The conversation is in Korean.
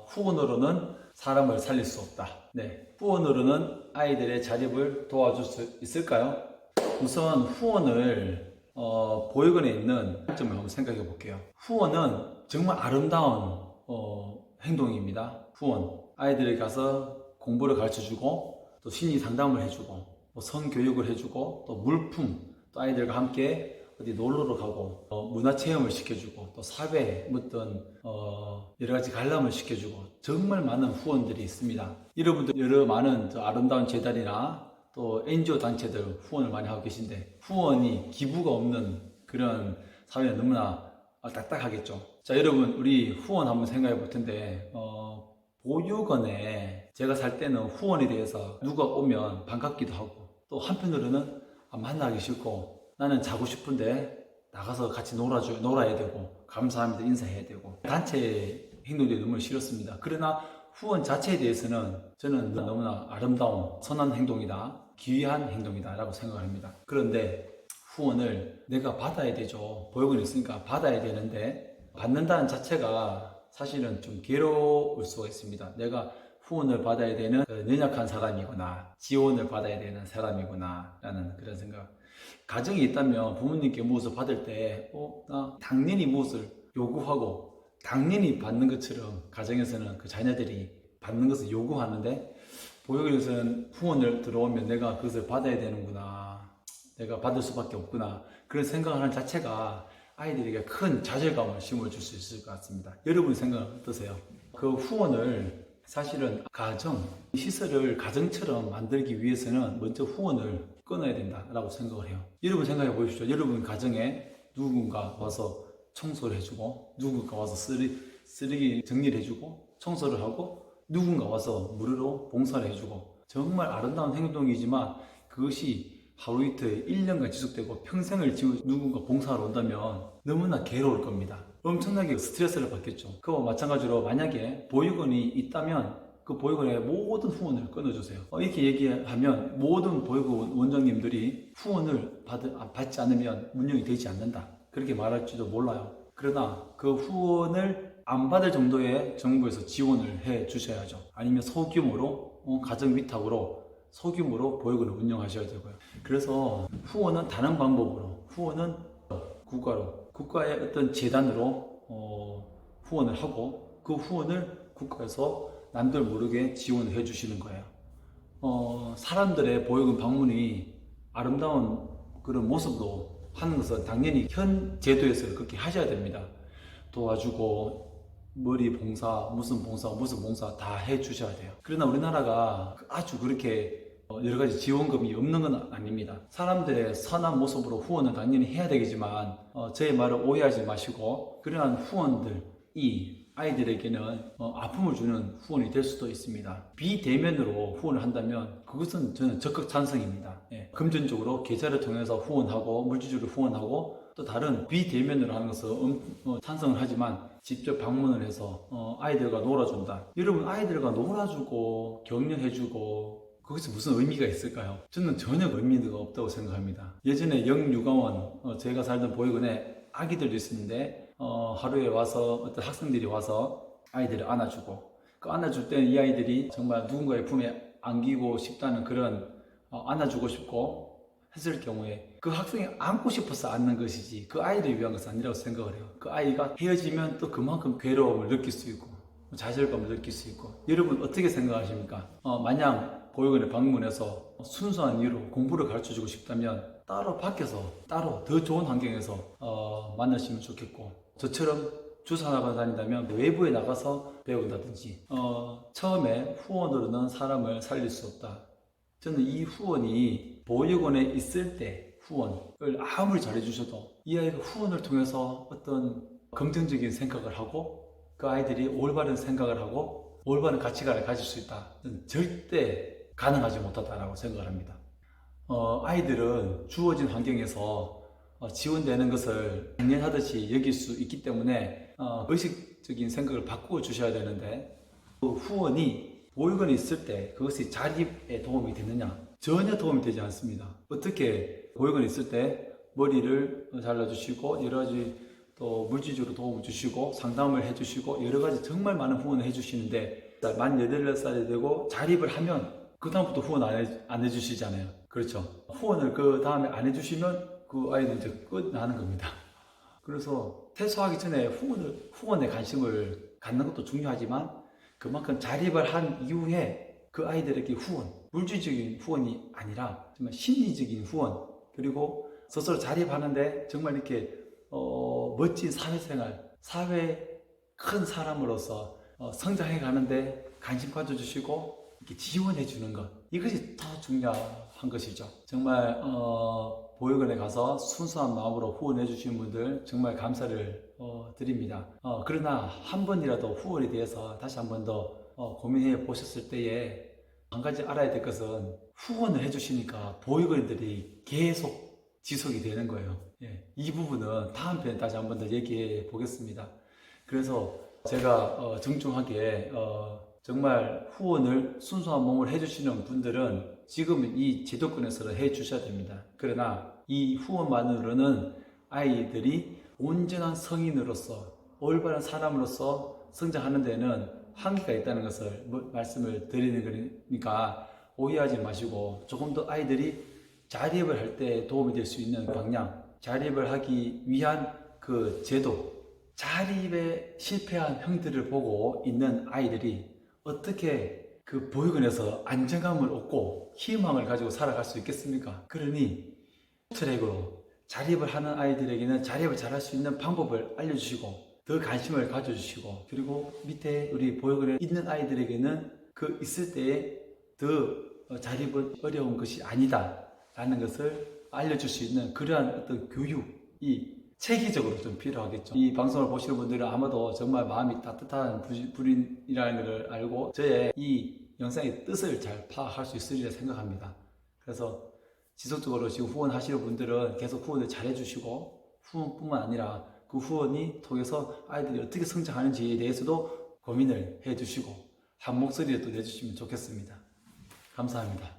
후원으로는 사람을 살릴 수 없다. 네, 후원으로는 아이들의 자립을 도와줄 수 있을까요? 우선 후원을 보육원에 있는 점을 한번 생각해 볼게요. 후원은 정말 아름다운 행동입니다. 후원, 아이들에게 가서 공부를 가르쳐주고 또 심리 상담을 해주고 뭐 성교육을 해주고 또 물품, 또 아이들과 함께 어디 놀러를 가고 문화체험을 시켜주고 또 사회 어떤 여러가지 관람을 시켜주고 정말 많은 후원들이 있습니다. 여러분들 여러 많은 아름다운 재단이나 또 NGO 단체들 후원을 많이 하고 계신데, 후원이 기부가 없는 그런 사회는 너무나 딱딱하겠죠. 자, 여러분, 우리 후원 한번 생각해 볼 텐데, 보육원에 제가 살 때는 후원에 대해서 누가 오면 반갑기도 하고, 또 한편으로는 만나기 싫고 나는 자고 싶은데 나가서 같이 놀아야 되고 감사합니다 인사해야 되고 단체 행동들이 너무 싫었습니다. 그러나 후원 자체에 대해서는 저는 너무나 아름다운 선한 행동이다, 귀한 행동이다 라고 생각합니다. 그런데 후원을 내가 받아야 되죠. 보육원이 있으니까 받아야 되는데, 받는다는 자체가 사실은 좀 괴로울 수가 있습니다. 내가 후원을 받아야 되는 연약한 사람이구나, 지원을 받아야 되는 사람이구나 라는 그런 생각. 가정이 있다면 부모님께 무엇을 받을 때 나 당연히 무엇을 요구하고 당연히 받는 것처럼 가정에서는 그 자녀들이 받는 것을 요구하는데, 보육원에서는 후원을 들어오면 내가 그것을 받아야 되는구나, 내가 받을 수밖에 없구나, 그런 생각을 하는 자체가 아이들에게 큰 좌절감을 심어줄 수 있을 것 같습니다. 여러분 생각은 어떠세요? 그 후원을 사실은 시설을 가정처럼 만들기 위해서는 먼저 후원을 끊어야 된다라고 생각을 해요. 여러분 생각해 보십시오. 여러분 가정에 누군가 와서 청소를 해주고, 누군가 와서 쓰레기 정리를 해주고 청소를 하고, 누군가 와서 무료로 봉사를 해주고, 정말 아름다운 행동이지만 그것이 하루 이틀 1년간 지속되고 평생을 누군가 봉사하러 온다면 너무나 괴로울 겁니다. 엄청나게 스트레스를 받겠죠. 그와 마찬가지로 만약에 보육원이 있다면 그 보육원의 모든 후원을 끊어주세요. 이렇게 얘기하면 모든 보육원 원장님들이 후원을 받지 않으면 운영이 되지 않는다, 그렇게 말할지도 몰라요. 그러나 그 후원을 안 받을 정도의 정부에서 지원을 해 주셔야죠. 아니면 소규모로 가정 위탁으로 소규모로 보육원을 운영하셔야 되고요. 그래서 후원은 다른 방법으로, 후원은 국가의 어떤 재단으로 후원을 하고, 그 후원을 국가에서 남들 모르게 지원을 해 주시는 거예요. 사람들의 보육원 방문이 아름다운 그런 모습으로 하는 것은 당연히 현 제도에서 그렇게 하셔야 됩니다. 도와주고 머리 봉사, 무슨 봉사 다 해 주셔야 돼요. 그러나 우리나라가 아주 그렇게 여러 가지 지원금이 없는 건 아닙니다. 사람들의 선한 모습으로 후원은 당연히 해야 되겠지만 제 말을 오해하지 마시고, 그러한 후원들이 아이들에게는 아픔을 주는 후원이 될 수도 있습니다. 비대면으로 후원을 한다면 그것은 저는 적극 찬성입니다. 금전적으로 계좌를 통해서 후원하고 물질적으로 후원하고, 또 다른 비대면으로 하는 것은 찬성을 하지만 직접 방문을 해서 아이들과 놀아준다. 여러분, 아이들과 놀아주고 격려해주고 그것이 무슨 의미가 있을까요? 저는 전혀 의미가 없다고 생각합니다. 예전에 영유아원, 제가 살던 보육원에 아기들도 있었는데 하루에 와서 어떤 학생들이 와서 아이들을 안아주고, 그 안아줄 때는 이 아이들이 정말 누군가의 품에 안기고 싶다는 그런 안아주고 싶고 했을 경우에 그 학생이 안고 싶어서 안는 것이지 그 아이를 위한 것은 아니라고 생각을 해요. 그 아이가 헤어지면 또 그만큼 괴로움을 느낄 수 있고 좌절감을 느낄 수 있고. 여러분 어떻게 생각하십니까? 만약 보육원에 방문해서 순수한 이유로 공부를 가르쳐주고 싶다면 따로 밖에서 따로 더 좋은 환경에서 만나시면 좋겠고, 저처럼 주사나가 다닌다면 외부에 나가서 배운다든지. 처음에 후원으로는 사람을 살릴 수 없다. 저는 이 후원이 보육원에 있을 때 후원을 아무리 잘해주셔도 이 아이가 후원을 통해서 어떤 긍정적인 생각을 하고 그 아이들이 올바른 생각을 하고 올바른 가치관을 가질 수 있다, 저는 절대 가능하지 못하다라고 생각을 합니다. 아이들은 주어진 환경에서 지원되는 것을 당연하듯이 여길 수 있기 때문에 의식적인 생각을 바꾸어 주셔야 되는데, 그 후원이 보육원에 있을 때 그것이 자립에 도움이 되느냐? 전혀 도움이 되지 않습니다. 어떻게 보육원에 있을 때 머리를 잘라주시고 여러 가지 또 물질적으로 도움을 주시고 상담을 해주시고 여러 가지 정말 많은 후원을 해주시는데 만 8살이 되고 자립을 하면 그 다음부터 후원 안 해주시잖아요. 그렇죠. 후원을 그 다음에 안 해주시면 그 아이는 이제 끝나는 겁니다. 그래서 퇴소하기 전에 후원에 관심을 갖는 것도 중요하지만 그만큼 자립을 한 이후에 그 아이들에게 후원, 물질적인 후원이 아니라 정말 심리적인 후원, 그리고 스스로 자립하는데 정말 이렇게 멋진 사회생활, 사회 큰 사람으로서 성장해 가는데 관심 가져주시고 이렇게 지원해 주는 것, 이것이 더 중요한 것이죠. 정말 보육원에 가서 순수한 마음으로 후원해 주신 분들 정말 감사를 드립니다. 그러나 한 번이라도 후원에 대해서 다시 한 번 더 고민해 보셨을 때에 한 가지 알아야 될 것은 후원을 해 주시니까 보육원들이 계속 지속이 되는 거예요. 예, 이 부분은 다음 편에 다시 한 번 더 얘기해 보겠습니다. 그래서 제가 정중하게 정말 후원을 순수한 몸을 해주시는 분들은 지금 이 제도권에서는 해주셔야 됩니다. 그러나 이 후원만으로는 아이들이 온전한 성인으로서 올바른 사람으로서 성장하는 데는 한계가 있다는 것을 말씀을 드리는 거니까 오해하지 마시고 조금 더 아이들이 자립을 할 때 도움이 될 수 있는 방향, 자립을 하기 위한 그 제도, 자립에 실패한 형들을 보고 있는 아이들이 어떻게 그 보육원에서 안정감을 얻고 희망을 가지고 살아갈 수 있겠습니까? 그러니 트랙으로 자립을 하는 아이들에게는 자립을 잘할 수 있는 방법을 알려주시고 더 관심을 가져주시고, 그리고 밑에 우리 보육원에 있는 아이들에게는 그 있을 때에 더 자립은 어려운 것이 아니다 라는 것을 알려줄 수 있는 그러한 어떤 교육이 체계적으로 좀 필요하겠죠. 이 방송을 보시는 분들은 아마도 정말 마음이 따뜻한 분이라는 것을 알고 저의 이 영상의 뜻을 잘 파악할 수 있으리라 생각합니다. 그래서 지속적으로 지금 후원하시는 분들은 계속 후원을 잘 해주시고, 후원뿐만 아니라 그 후원이 통해서 아이들이 어떻게 성장하는지에 대해서도 고민을 해주시고 한 목소리를 또 내주시면 좋겠습니다. 감사합니다.